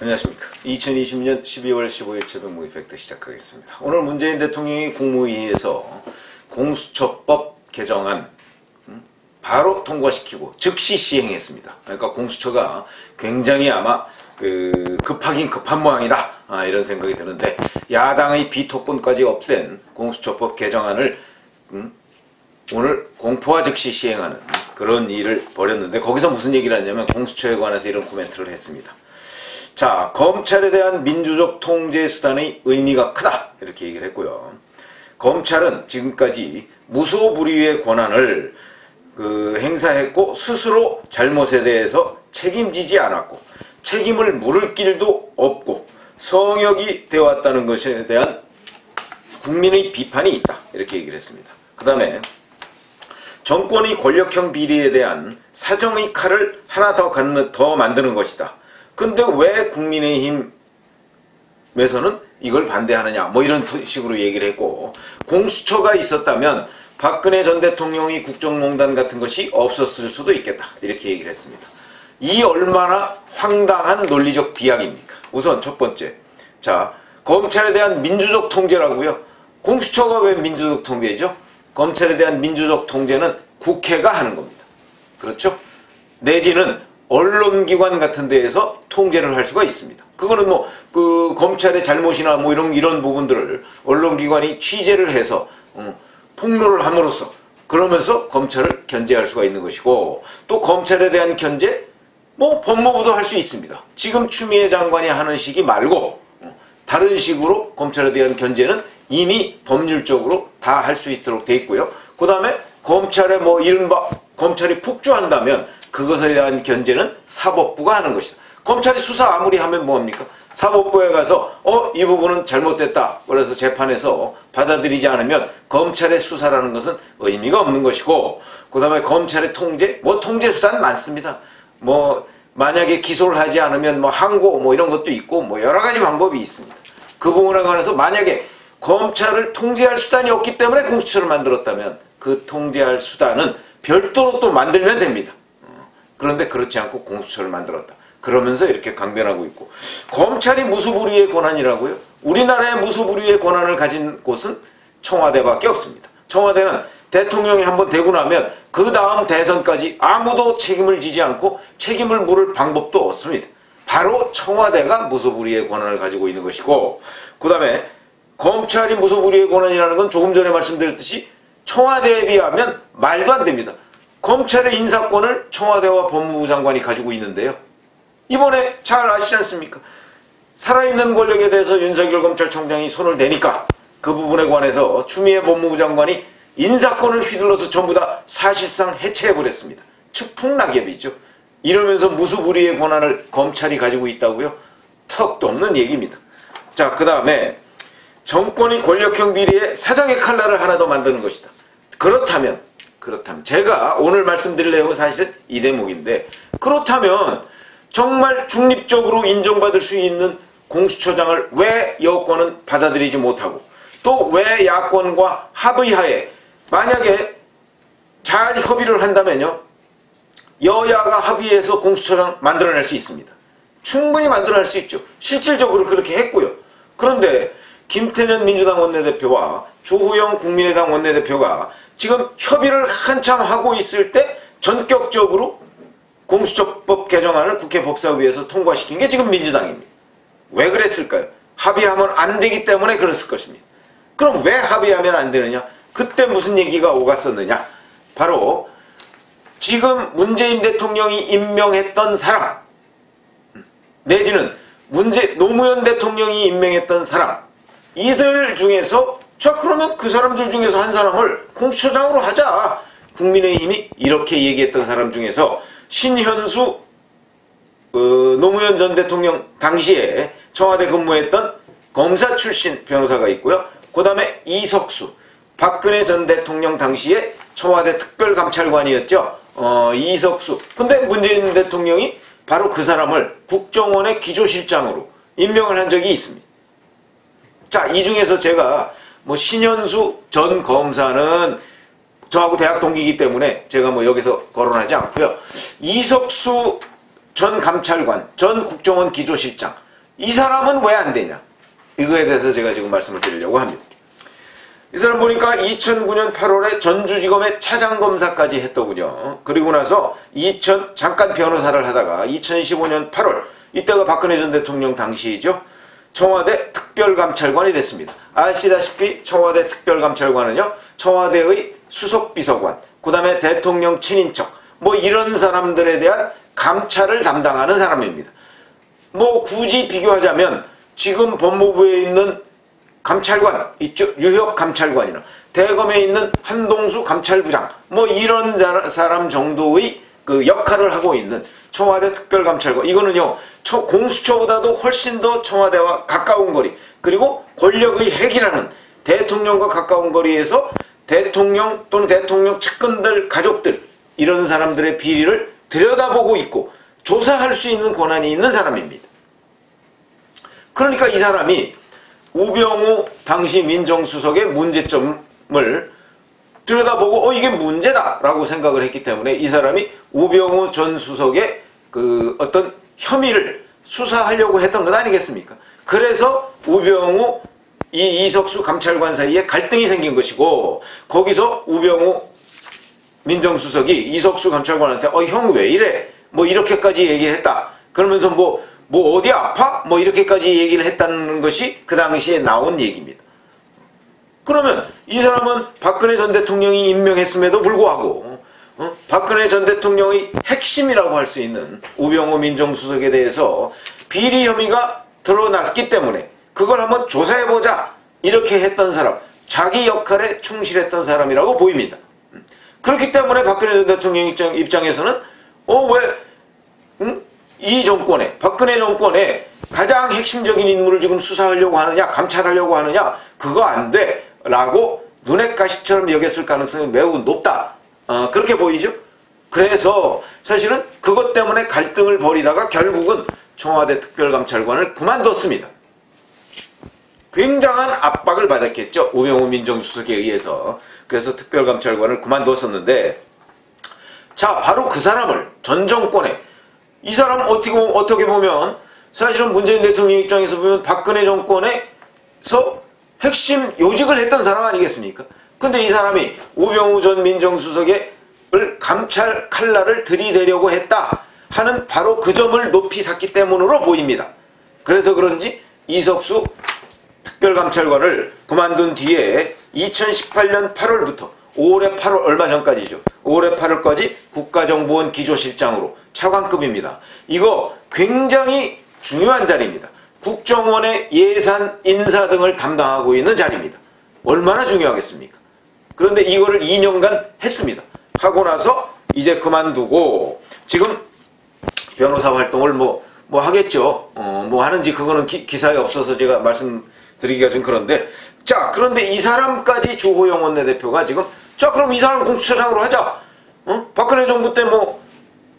안녕하십니까. 2020년 12월 15일 새벽 모의팩트 시작하겠습니다. 오늘 문재인 대통령이 국무회의에서 공수처법 개정안 바로 통과시키고 즉시 시행했습니다. 그러니까 공수처가 굉장히 아마 급하긴 급한 모양이다, 이런 생각이 드는데, 야당의 비토권까지 없앤 공수처법 개정안을 오늘 공포와 즉시 시행하는 그런 일을 벌였는데, 거기서 무슨 얘기를 하냐면 공수처에 관해서 이런 코멘트를 했습니다. 자, 검찰에 대한 민주적 통제 수단의 의미가 크다, 이렇게 얘기를 했고요. 검찰은 지금까지 무소불위의 권한을 행사했고 스스로 잘못에 대해서 책임지지 않았고 책임을 물을 길도 없고 성역이 되어왔다는 것에 대한 국민의 비판이 있다, 이렇게 얘기를 했습니다. 그 다음에 정권의 권력형 비리에 대한 사정의 칼을 하나 더 만드는 것이다. 근데 왜 국민의힘에서는 이걸 반대하느냐, 뭐 이런 식으로 얘기를 했고, 공수처가 있었다면 박근혜 전 대통령이 국정농단 같은 것이 없었을 수도 있겠다, 이렇게 얘기를 했습니다. 이 얼마나 황당한 논리적 비약입니까? 우선 첫 번째, 자, 검찰에 대한 민주적 통제라고요. 공수처가 왜 민주적 통제죠? 검찰에 대한 민주적 통제는 국회가 하는 겁니다. 그렇죠? 내지는 언론기관 같은 데에서 통제를 할 수가 있습니다. 그거는 검찰의 잘못이나 이런 부분들을 언론기관이 취재를 해서 폭로를 함으로써 그러면서 검찰을 견제할 수가 있는 것이고, 또 검찰에 대한 견제, 법무부도 할 수 있습니다. 지금 추미애 장관이 하는 식이 말고 다른 식으로 검찰에 대한 견제는 이미 법률적으로 다 할 수 있도록 돼 있고요. 그 다음에 검찰에 이른바 검찰이 폭주한다면 그것에 대한 견제는 사법부가 하는 것이다. 검찰이 수사 아무리 하면 뭐합니까? 사법부에 가서 이 부분은 잘못됐다, 그래서 재판에서 받아들이지 않으면 검찰의 수사라는 것은 의미가 없는 것이고, 그 다음에 검찰의 통제, 통제 수단 많습니다. 만약에 기소를 하지 않으면 항고 이런 것도 있고 여러 가지 방법이 있습니다. 그 부분에 관해서 만약에 검찰을 통제할 수단이 없기 때문에 공수처를 만들었다면 그 통제할 수단은 별도로 또 만들면 됩니다. 그런데 그렇지 않고 공수처를 만들었다, 그러면서 이렇게 강변하고 있고, 검찰이 무소불위의 권한이라고요? 우리나라의 무소불위의 권한을 가진 곳은 청와대밖에 없습니다. 청와대는 대통령이 한번 되고 나면 그 다음 대선까지 아무도 책임을 지지 않고 책임을 물을 방법도 없습니다. 바로 청와대가 무소불위의 권한을 가지고 있는 것이고, 그 다음에 검찰이 무소불위의 권한이라는 건 조금 전에 말씀드렸듯이 청와대에 비하면 말도 안 됩니다. 검찰의 인사권을 청와대와 법무부 장관이 가지고 있는데요, 이번에 잘 아시지 않습니까? 살아있는 권력에 대해서 윤석열 검찰총장이 손을 대니까 그 부분에 관해서 추미애 법무부 장관이 인사권을 휘둘러서 전부 다 사실상 해체해버렸습니다. 축풍낙엽이죠. 이러면서 무소불위의 권한을 검찰이 가지고 있다고요? 턱도 없는 얘기입니다. 자, 그 다음에 정권이 권력형 비리에 사정의 칼날을 하나 더 만드는 것이다. 그렇다면 제가 오늘 말씀드릴 내용은 사실 이 대목인데, 그렇다면 정말 중립적으로 인정받을 수 있는 공수처장을 왜 여권은 받아들이지 못하고, 또 왜 야권과 합의하에 만약에 잘 협의를 한다면요, 여야가 합의해서 공수처장 만들어낼 수 있습니다. 충분히 만들어낼 수 있죠. 실질적으로 그렇게 했고요. 그런데 김태년 민주당 원내대표와 주호영 국민의당 원내대표가 지금 협의를 한참 하고 있을 때 전격적으로 공수처법 개정안을 국회 법사위에서 통과시킨 게 지금 민주당입니다. 왜 그랬을까요? 합의하면 안 되기 때문에 그랬을 것입니다. 그럼 왜 합의하면 안 되느냐? 그때 무슨 얘기가 오갔었느냐? 바로 지금 문재인 대통령이 임명했던 사람, 내지는 노무현 대통령이 임명했던 사람, 이들 중에서, 자, 그러면 그 사람들 중에서 한 사람을 공수처장으로 하자. 국민의힘이 이렇게 얘기했던 사람 중에서 신현수 노무현 전 대통령 당시에 청와대 근무했던 검사 출신 변호사가 있고요. 그 다음에 이석수, 박근혜 전 대통령 당시에 청와대 특별감찰관이었죠. 이석수. 근데 문재인 대통령이 바로 그 사람을 국정원의 기조실장으로 임명을 한 적이 있습니다. 자, 이 중에서 제가 신현수 전 검사는 저하고 대학 동기이기 때문에 제가 여기서 거론하지 않고요. 이석수 전 감찰관, 전 국정원 기조실장, 이 사람은 왜 안 되냐? 이거에 대해서 제가 지금 말씀을 드리려고 합니다. 이 사람 보니까 2009년 8월에 전주지검에 차장검사까지 했더군요. 그리고 나서 잠깐 변호사를 하다가 2015년 8월, 이때가 박근혜 전 대통령 당시이죠. 청와대 특별감찰관이 됐습니다. 아시다시피 청와대 특별감찰관은요, 청와대의 수석비서관, 그 다음에 대통령 친인척, 뭐 이런 사람들에 대한 감찰을 담당하는 사람입니다. 뭐 굳이 비교하자면 지금 법무부에 있는 감찰관, 이쪽 유혁 감찰관이나 대검에 있는 한동수 감찰부장, 뭐 이런 사람 정도의 그 역할을 하고 있는 청와대 특별감찰관, 이거는요 공수처보다도 훨씬 더 청와대와 가까운 거리, 그리고 권력의 핵이라는 대통령과 가까운 거리에서 대통령 또는 대통령 측근들, 가족들, 이런 사람들의 비리를 들여다보고 있고 조사할 수 있는 권한이 있는 사람입니다. 그러니까 이 사람이 우병우 당시 민정수석의 문제점을 들여다보고 이게 문제다 라고 생각을 했기 때문에 이 사람이 우병우 전 수석의 그 어떤 혐의를 수사하려고 했던 것 아니겠습니까? 그래서 우병우 이석수 감찰관 사이에 갈등이 생긴 것이고, 거기서 우병우 민정수석이 이석수 감찰관한테 형 왜 이래? 뭐 이렇게까지 얘기를 했다. 그러면서 뭐 어디 아파? 뭐 이렇게까지 얘기를 했다는 것이 그 당시에 나온 얘기입니다. 그러면 이 사람은 박근혜 전 대통령이 임명했음에도 불구하고 박근혜 전 대통령의 핵심이라고 할 수 있는 우병우 민정수석에 대해서 비리 혐의가 드러났기 때문에 그걸 한번 조사해보자 이렇게 했던 사람, 자기 역할에 충실했던 사람이라고 보입니다. 그렇기 때문에 박근혜 전 대통령 입장에서는 이 정권에, 박근혜 정권에 가장 핵심적인 인물을 지금 수사하려고 하느냐, 감찰하려고 하느냐, 그거 안 돼 라고 눈엣 가시처럼 여겼을 가능성이 매우 높다, 그렇게 보이죠. 그래서 사실은 그것 때문에 갈등을 벌이다가 결국은 청와대 특별감찰관을 그만뒀습니다. 굉장한 압박을 받았겠죠, 우병우 민정수석에 의해서. 그래서 특별감찰관을 그만뒀었는데, 자, 바로 그 사람을 전 정권에, 이 사람 어떻게 보면 사실은 문재인 대통령 입장에서 보면 박근혜 정권에서 핵심 요직을 했던 사람 아니겠습니까? 근데 이 사람이 우병우 전 민정수석을 감찰 칼날을 들이대려고 했다 하는 바로 그 점을 높이 샀기 때문으로 보입니다. 그래서 그런지 이석수 특별감찰관을 그만둔 뒤에 2018년 8월부터 올해 8월, 얼마 전까지죠. 올해 8월까지 국가정보원 기조실장으로 차관급입니다. 이거 굉장히 중요한 자리입니다. 국정원의 예산, 인사 등을 담당하고 있는 자리입니다. 얼마나 중요하겠습니까? 그런데 이거를 2년간 했습니다. 하고 나서 이제 그만두고 지금 변호사 활동을 뭐 하겠죠. 뭐 하는지 그거는 기사에 없어서 제가 말씀드리기가 좀 그런데, 자, 그런데 이 사람까지 주호영 원내대표가 지금, 자, 그럼 이 사람 공수처장으로 하자. 박근혜 정부 때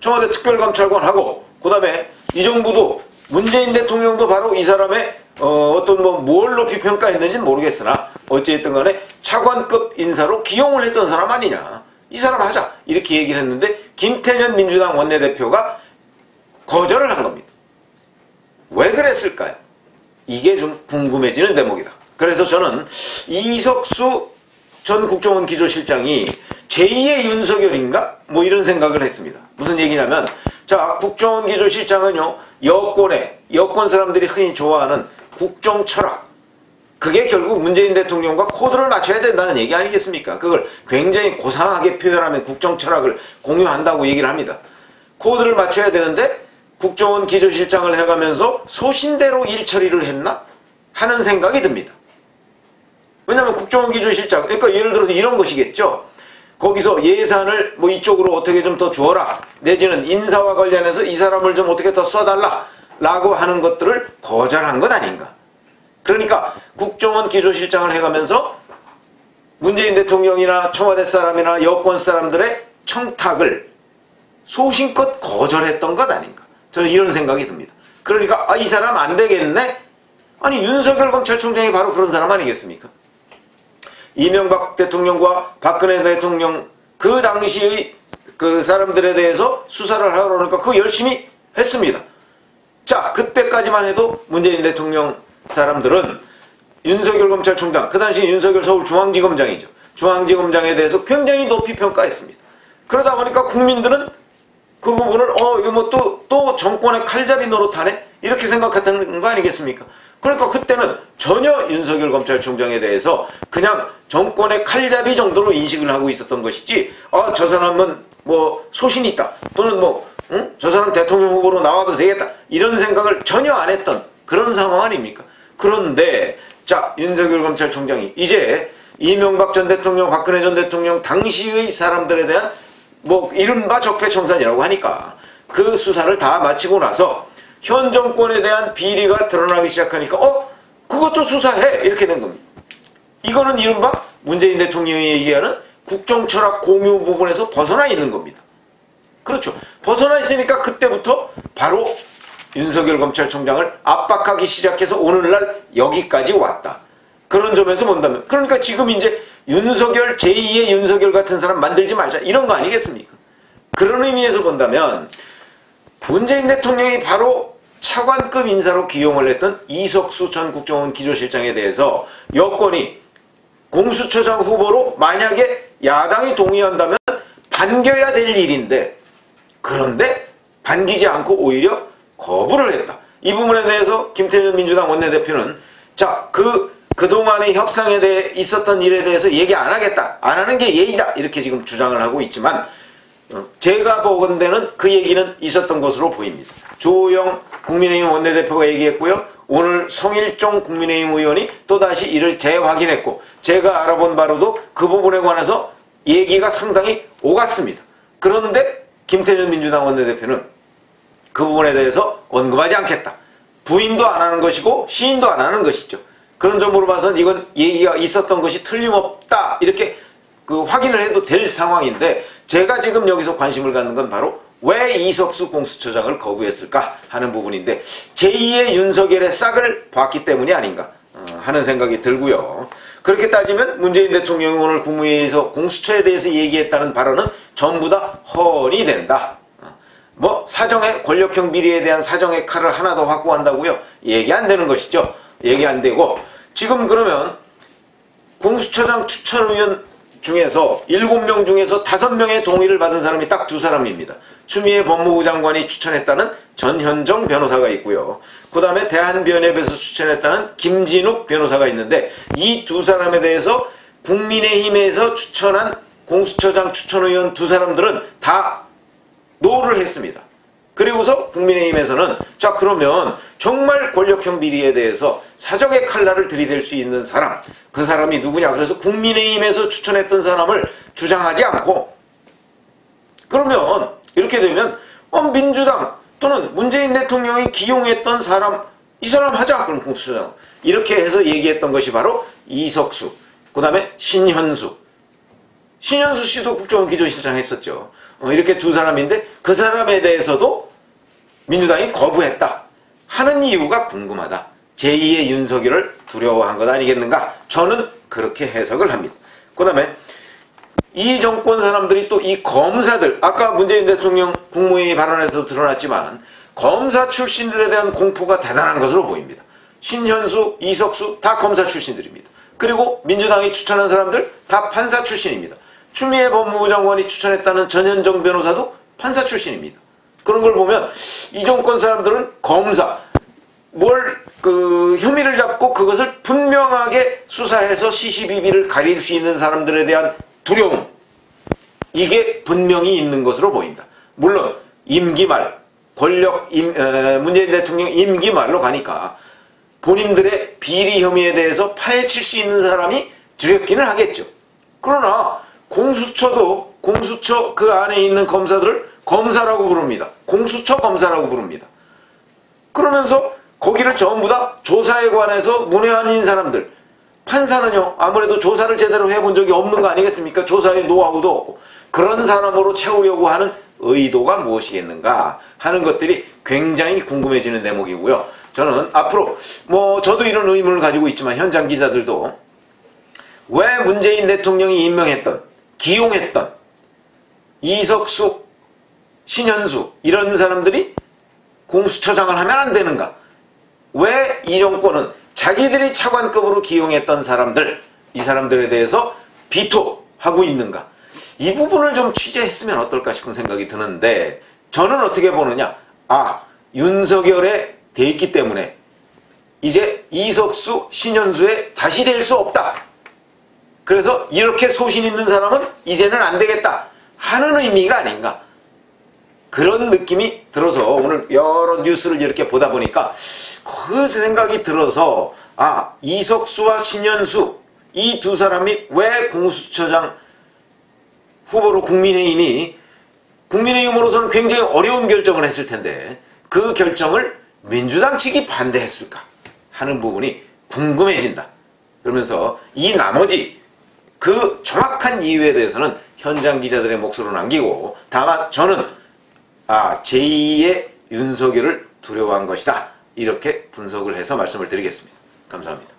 청와대 특별감찰관 하고, 그 다음에 이 정부도 문재인 대통령도 바로 이 사람의 뭘 높이 평가했는지는 모르겠으나 어찌됐든 간에 차관급 인사로 기용을 했던 사람 아니냐, 이 사람 하자 이렇게 얘기를 했는데 김태년 민주당 원내대표가 거절을 한 겁니다. 왜 그랬을까요? 이게 좀 궁금해지는 대목이다. 그래서 저는 이석수 전 국정원 기조실장이 제2의 윤석열인가? 뭐 이런 생각을 했습니다. 무슨 얘기냐면, 자, 국정원 기조실장은요, 여권 사람들이 흔히 좋아하는 국정 철학, 그게 결국 문재인 대통령과 코드를 맞춰야 된다는 얘기 아니겠습니까? 그걸 굉장히 고상하게 표현하면 국정 철학을 공유한다고 얘기를 합니다. 코드를 맞춰야 되는데 국정원 기조실장을 해가면서 소신대로 일 처리를 했나? 하는 생각이 듭니다. 왜냐하면 국정원 기조실장, 그러니까 예를 들어서 이런 것이겠죠. 거기서 예산을 뭐 이쪽으로 어떻게 좀 더 주어라, 내지는 인사와 관련해서 이 사람을 좀 어떻게 더 써달라 라고 하는 것들을 거절한 것 아닌가. 그러니까 국정원 기조실장을 해가면서 문재인 대통령이나 청와대 사람이나 여권 사람들의 청탁을 소신껏 거절했던 것 아닌가. 저는 이런 생각이 듭니다. 그러니까 이 사람 안 되겠네? 아니, 윤석열 검찰총장이 바로 그런 사람 아니겠습니까? 이명박 대통령과 박근혜 대통령 그 당시의 그 사람들에 대해서 수사를 하러 오니까 그거 열심히 했습니다. 자, 그때까지만 해도 문재인 대통령 사람들은 윤석열 검찰총장, 그 당시 윤석열 서울중앙지검장이죠. 중앙지검장에 대해서 굉장히 높이 평가했습니다. 그러다 보니까 국민들은 그 부분을 이거 뭐 또 정권의 칼잡이 노릇하네? 이렇게 생각했다는 거 아니겠습니까? 그러니까 그때는 전혀 윤석열 검찰총장에 대해서 그냥 정권의 칼잡이 정도로 인식을 하고 있었던 것이지, 저 사람은 뭐 소신이 있다, 또는 저 사람 대통령 후보로 나와도 되겠다, 이런 생각을 전혀 안 했던 그런 상황 아닙니까? 그런데 자, 윤석열 검찰총장이 이제 이명박 전 대통령, 박근혜 전 대통령 당시의 사람들에 대한 이른바 적폐청산이라고 하니까 그 수사를 다 마치고 나서 현 정권에 대한 비리가 드러나기 시작하니까 그것도 수사해, 이렇게 된 겁니다. 이거는 이른바 문재인 대통령이 얘기하는 국정철학 공유 부분에서 벗어나 있는 겁니다. 그렇죠. 벗어나 있으니까 그때부터 바로 윤석열 검찰총장을 압박하기 시작해서 오늘날 여기까지 왔다. 그런 점에서 본다면, 그러니까 지금 이제 윤석열, 제2의 윤석열 같은 사람 만들지 말자, 이런 거 아니겠습니까? 그런 의미에서 본다면 문재인 대통령이 바로 차관급 인사로 기용을 했던 이석수 전 국정원 기조실장에 대해서 여권이 공수처장 후보로 만약에 야당이 동의한다면 반겨야 될 일인데, 그런데 반기지 않고 오히려 거부를 했다. 이 부분에 대해서 김태년 민주당 원내대표는 자, 그동안의 협상에 대해 있었던 일에 대해서 얘기 안 하겠다, 안 하는 게 예의다, 이렇게 지금 주장을 하고 있지만, 제가 보건대는 그 얘기는 있었던 것으로 보입니다. 조호영 국민의힘 원내대표가 얘기했고요. 오늘 성일종 국민의힘 의원이 또다시 이를 재확인했고, 제가 알아본 바로도 그 부분에 관해서 얘기가 상당히 오갔습니다. 그런데 김태년 민주당 원내대표는 그 부분에 대해서 언급하지 않겠다. 부인도 안 하는 것이고 시인도 안 하는 것이죠. 그런 점으로 봐서는 이건 얘기가 있었던 것이 틀림없다, 이렇게 확인을 해도 될 상황인데, 제가 지금 여기서 관심을 갖는 건 바로 왜 이석수 공수처장을 거부했을까 하는 부분인데, 제2의 윤석열의 싹을 봤기 때문이 아닌가 하는 생각이 들고요. 그렇게 따지면 문재인 대통령이 오늘 국무회의에서 공수처에 대해서 얘기했다는 발언은 전부 다 허언이 된다. 사정의 권력형 비리에 대한 사정의 칼을 하나 더 확보한다고요? 얘기 안 되는 것이죠. 얘기 안 되고, 지금 그러면 공수처장 추천의원 중에서 7명 중에서 5명의 동의를 받은 사람이 딱 2사람입니다. 추미애 법무부 장관이 추천했다는 전현정 변호사가 있고요. 그 다음에 대한변협에서 추천했다는 김진욱 변호사가 있는데, 이 2사람에 대해서 국민의힘에서 추천한 공수처장 추천의원 2사람들은 다 노를 했습니다. 그리고서 국민의힘에서는 자, 그러면 정말 권력형 비리에 대해서 사정의 칼날을 들이댈 수 있는 사람, 그 사람이 누구냐, 그래서 국민의힘에서 추천했던 사람을 주장하지 않고, 그러면 이렇게 되면 민주당 또는 문재인 대통령이 기용했던 사람, 이 사람 하자, 그럼 공수처장, 이렇게 해서 얘기했던 것이 바로 이석수, 그 다음에 신현수 씨도 국정원 기조실장 했었죠. 이렇게 2사람인데 그 사람에 대해서도 민주당이 거부했다 하는 이유가 궁금하다. 제2의 윤석열을 두려워한 것 아니겠는가? 저는 그렇게 해석을 합니다. 그 다음에 이 정권 사람들이 또 이 검사들, 아까 문재인 대통령 국무회의 발언에서 드러났지만 검사 출신들에 대한 공포가 대단한 것으로 보입니다. 신현수, 이석수 다 검사 출신들입니다. 그리고 민주당이 추천한 사람들 다 판사 출신입니다. 추미애 법무부 장관이 추천했다는 전현정 변호사도 판사 출신입니다. 그런 걸 보면 이 정권 사람들은 검사, 혐의를 잡고 그것을 분명하게 수사해서 시시비비를 가릴 수 있는 사람들에 대한 두려움, 이게 분명히 있는 것으로 보인다. 물론 임기 말, 문재인 대통령 임기 말로 가니까 본인들의 비리 혐의에 대해서 파헤칠 수 있는 사람이 두렵기는 하겠죠. 그러나 공수처 그 안에 있는 검사들을 검사라고 부릅니다. 공수처 검사라고 부릅니다. 그러면서 거기를 전부 다 조사에 관해서 문외한인 사람들, 판사는요 아무래도 조사를 제대로 해본 적이 없는 거 아니겠습니까? 조사의 노하우도 없고, 그런 사람으로 채우려고 하는 의도가 무엇이겠는가 하는 것들이 굉장히 궁금해지는 대목이고요. 저는 앞으로 저도 이런 의문을 가지고 있지만 현장 기자들도 왜 문재인 대통령이 임명했던, 기용했던 이석수, 신현수 이런 사람들이 공수처장을 하면 안 되는가? 왜 이 정권은 자기들이 차관급으로 기용했던 사람들, 이 사람들에 대해서 비토하고 있는가? 이 부분을 좀 취재했으면 어떨까 싶은 생각이 드는데, 저는 어떻게 보느냐? 윤석열에 돼 있기 때문에 이제 이석수, 신현수에 다시 될 수 없다. 그래서 이렇게 소신 있는 사람은 이제는 안 되겠다 하는 의미가 아닌가. 그런 느낌이 들어서 오늘 여러 뉴스를 이렇게 보다 보니까 그 생각이 들어서 이석수와 신현수 이 두 사람이 왜 공수처장 후보로 국민의힘으로서는 굉장히 어려운 결정을 했을 텐데 그 결정을 민주당 측이 반대했을까 하는 부분이 궁금해진다. 그러면서 이 나머지 그 정확한 이유에 대해서는 현장 기자들의 몫으로 남기고, 다만 저는 제2의 윤석열을 두려워한 것이다. 이렇게 분석을 해서 말씀을 드리겠습니다. 감사합니다.